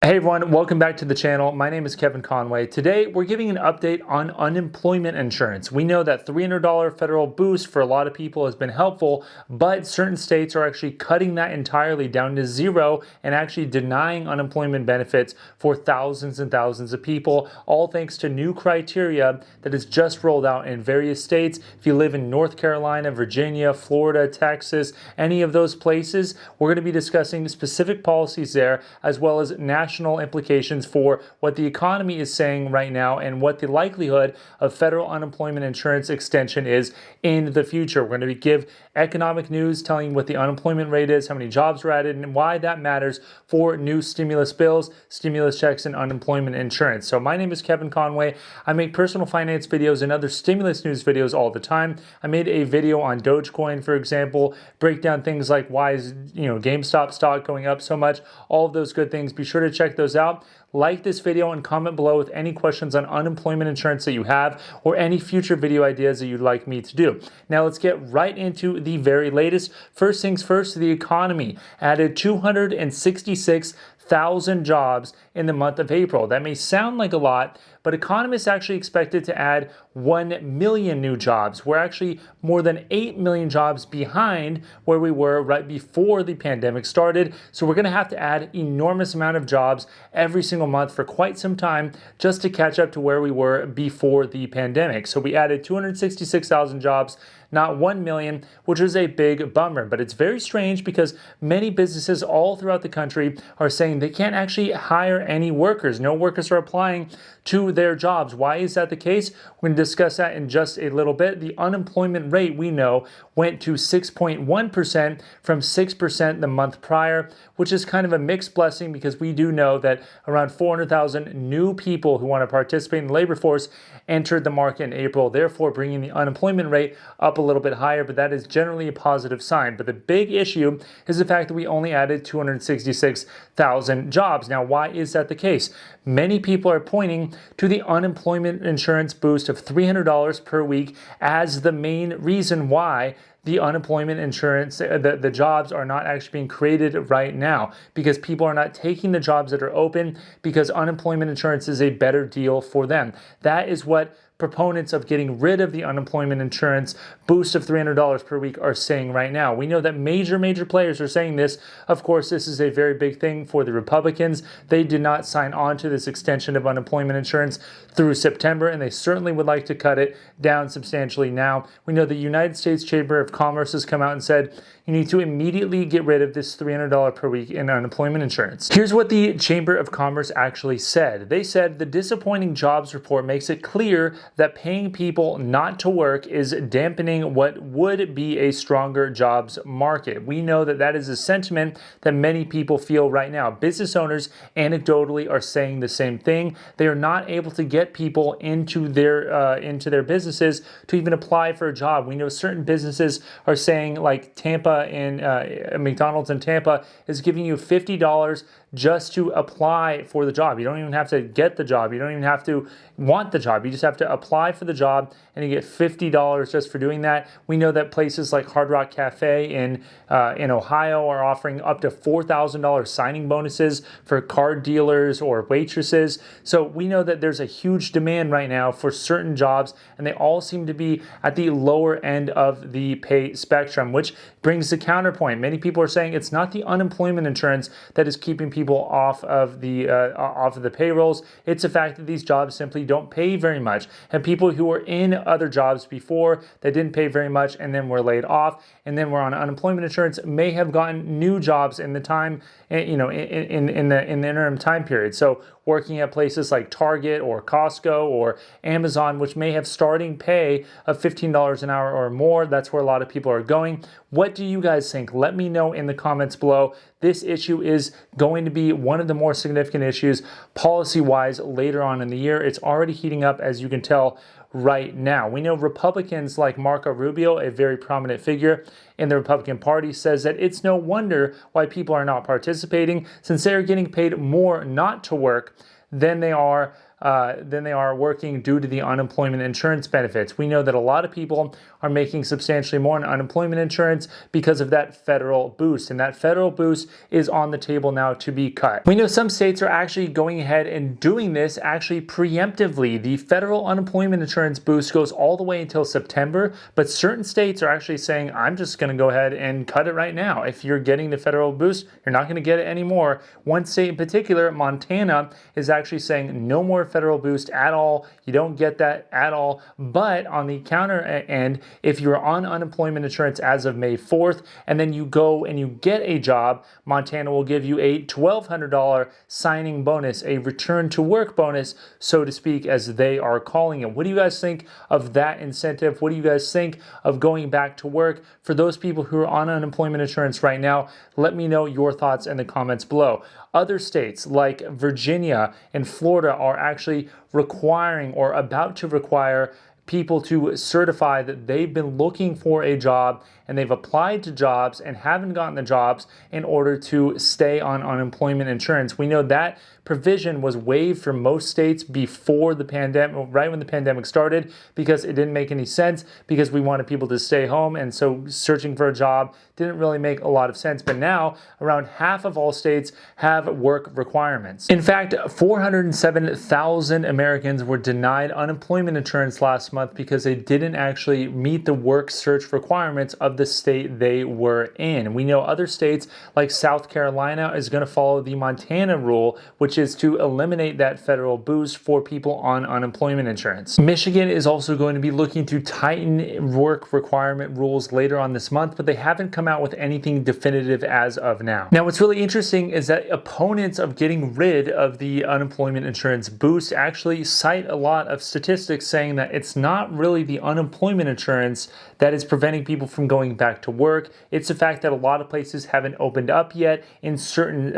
Hey everyone, welcome back to the channel. My name is Kevin Conway. Today we're giving an update on unemployment insurance. We know that $300 federal boost for a lot of people has been helpful, but certain states are actually cutting that entirely down to zero and actually denying unemployment benefits for thousands and thousands of people, all thanks to new criteria that is just rolled out in various states. If you live in North Carolina, Virginia, Florida, Texas, any of those places, we're going to be discussing specific policies there as well as national implications for what the economy is saying right now and what the likelihood of federal unemployment insurance extension is in the future. We're going to give economic news telling what the unemployment rate is, how many jobs were added, and why that matters for new stimulus bills, stimulus checks, and unemployment insurance. So my name is Kevin Conway. I make personal finance videos and other stimulus news videos all the time. I made a video on Dogecoin, for example, break down things like why is GameStop stock going up so much, all of those good things. Be sure to check those out. Like this video and comment below with any questions on unemployment insurance that you have or any future video ideas that you'd like me to do. Now let's get right into the very latest. First things first, the economy added 266,000 jobs in the month of April. That may sound like a lot, but economists actually expected to add 1 million new jobs. We're actually more than 8 million jobs behind where we were right before the pandemic started. So we're going to have to add enormous amount of jobs every single month for quite some time just to catch up to where we were before the pandemic. So we added 266,000 jobs, not 1 million, which is a big bummer. But it's very strange because many businesses all throughout the country are saying they can't actually hire any workers. No workers are applying to their jobs. Why is that the case? We're going to discuss that in just a little bit. The unemployment rate, we know, went to 6.1% from 6% the month prior, which is kind of a mixed blessing because we do know that around 400,000 new people who want to participate in the labor force entered the market in April, therefore bringing the unemployment rate up a little bit higher, but that is generally a positive sign. But the big issue is the fact that we only added 266,000 jobs. Now, why is that the case? Many people are pointing to the unemployment insurance boost of $300 per week as the main reason why the unemployment insurance, the jobs are not actually being created right now because people are not taking the jobs that are open because unemployment insurance is a better deal for them. That is what proponents of getting rid of the unemployment insurance boost of $300 per week are saying right now. We know that major players are saying this. Of course, this is a very big thing for the Republicans. They did not sign on to this extension of unemployment insurance through September, and they certainly would like to cut it down substantially now. We know the United States Chamber of Commerce has come out and said you need to immediately get rid of this $300 per week in unemployment insurance. Here's what the Chamber of Commerce actually said. They said the disappointing jobs report makes it clear that paying people not to work is dampening what would be a stronger jobs market. We know that that is a sentiment that many people feel right now. Business owners anecdotally are saying the same thing. They are not able to get people into their businesses to even apply for a job. We know certain businesses are saying, like Tampa and McDonald's in Tampa is giving you $50 just to apply for the job. You don't even have to get the job. You don't even have to want the job. You just have to apply for the job and you get $50 just for doing that. We know that places like Hard Rock Cafe in Ohio are offering up to $4,000 signing bonuses for card dealers or waitresses. So we know that there's a huge demand right now for certain jobs, and they all seem to be at the lower end of the pay spectrum, which brings the counterpoint. Many people are saying it's not the unemployment insurance that is keeping people off of the payrolls. It's the fact that these jobs simply don't pay very much, and people who were in other jobs before that didn't pay very much and then were laid off and then were on unemployment insurance may have gotten new jobs in the time, in the interim time period. So working at places like Target or Costco or Amazon, which may have starting pay of $15 an hour or more. That's where a lot of people are going. What do you guys think? Let me know in the comments below. This issue is going to be one of the more significant issues policy-wise later on in the year. It's already heating up, as you can tell right now. We know Republicans like Marco Rubio, a very prominent figure in the Republican Party, says that it's no wonder why people are not participating since they are getting paid more not to work than they are than they are working due to the unemployment insurance benefits. We know that a lot of people are making substantially more in unemployment insurance because of that federal boost, and that federal boost is on the table now to be cut. We know some states are actually going ahead and doing this actually preemptively. The federal unemployment insurance boost goes all the way until September, but certain states are actually saying, I'm just going to go ahead and cut it right now. If you're getting the federal boost, you're not going to get it anymore. One state in particular, Montana, is actually saying no more federal boost at all. You don't get that at all. But on the counter end, if you're on unemployment insurance as of May 4th, and then you go and you get a job, Montana will give you a $1,200 signing bonus, a return to work bonus, so to speak, as they are calling it. What do you guys think of that incentive? What do you guys think of going back to work? For those people who are on unemployment insurance right now, let me know your thoughts in the comments below. Other states like Virginia and Florida are actually requiring or about to require people to certify that they've been looking for a job and they've applied to jobs and haven't gotten the jobs in order to stay on unemployment insurance. We know that provision was waived for most states before the pandemic, right when the pandemic started, because it didn't make any sense, because we wanted people to stay home, and so searching for a job didn't really make a lot of sense. But now around half of all states have work requirements. In fact, 407,000 Americans were denied unemployment insurance last month because they didn't actually meet the work search requirements of the state they were in. We know other states like South Carolina is going to follow the Montana rule, which is to eliminate that federal boost for people on unemployment insurance. Michigan is also going to be looking to tighten work requirement rules later on this month, but they haven't come out with anything definitive as of now. Now, what's really interesting is that opponents of getting rid of the unemployment insurance boost actually cite a lot of statistics saying that it's not really the unemployment insurance that is preventing people from going back to work. It's the fact that a lot of places haven't opened up yet in certain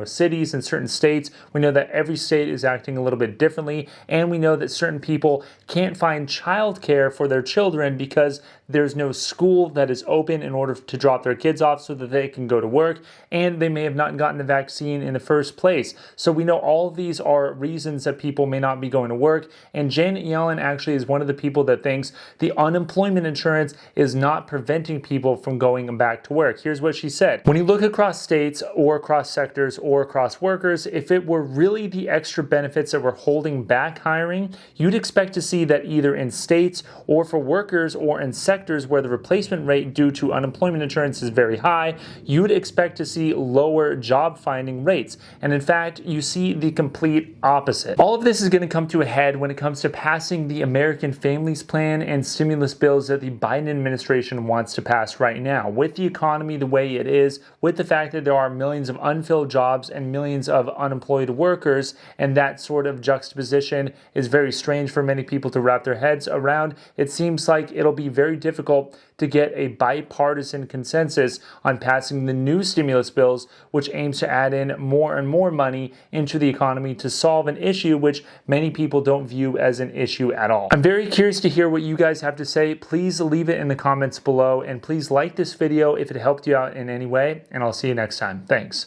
cities and certain states. We know that every state is acting a little bit differently, and we know that certain people can't find childcare for their children because there's no school that is open in order to drop their kids off so that they can go to work, and they may have not gotten the vaccine in the first place. So we know all of these are reasons that people may not be going to work, and Janet Yellen actually is one of the people that thinks the unemployment insurance is not preventing people from going back to work. Here's what she said. When you look across states or across sectors or across workers, if it were really the extra benefits that were holding back hiring, you'd expect to see that either in states or for workers or in sectors where the replacement rate due to unemployment insurance is very high, you'd expect to see lower job finding rates. And in fact, you see the complete opposite. All of this is going to come to a head when it comes to passing the American Families Plan and stimulus bills that the Biden administration wants to pass right now. With the economy the way it is, with the fact that there are millions of unfilled jobs and millions of unemployed workers, and that sort of juxtaposition is very strange for many people to wrap their heads around, it seems like it'll be very difficult to get a bipartisan consensus on passing the new stimulus bills, which aims to add in more and more money into the economy to solve an issue which many people don't view as an issue at all. I'm very curious to hear what you guys have to say. Please leave it in the comments below, and please like this video if it helped you out in any way, and I'll see you next time. Thanks.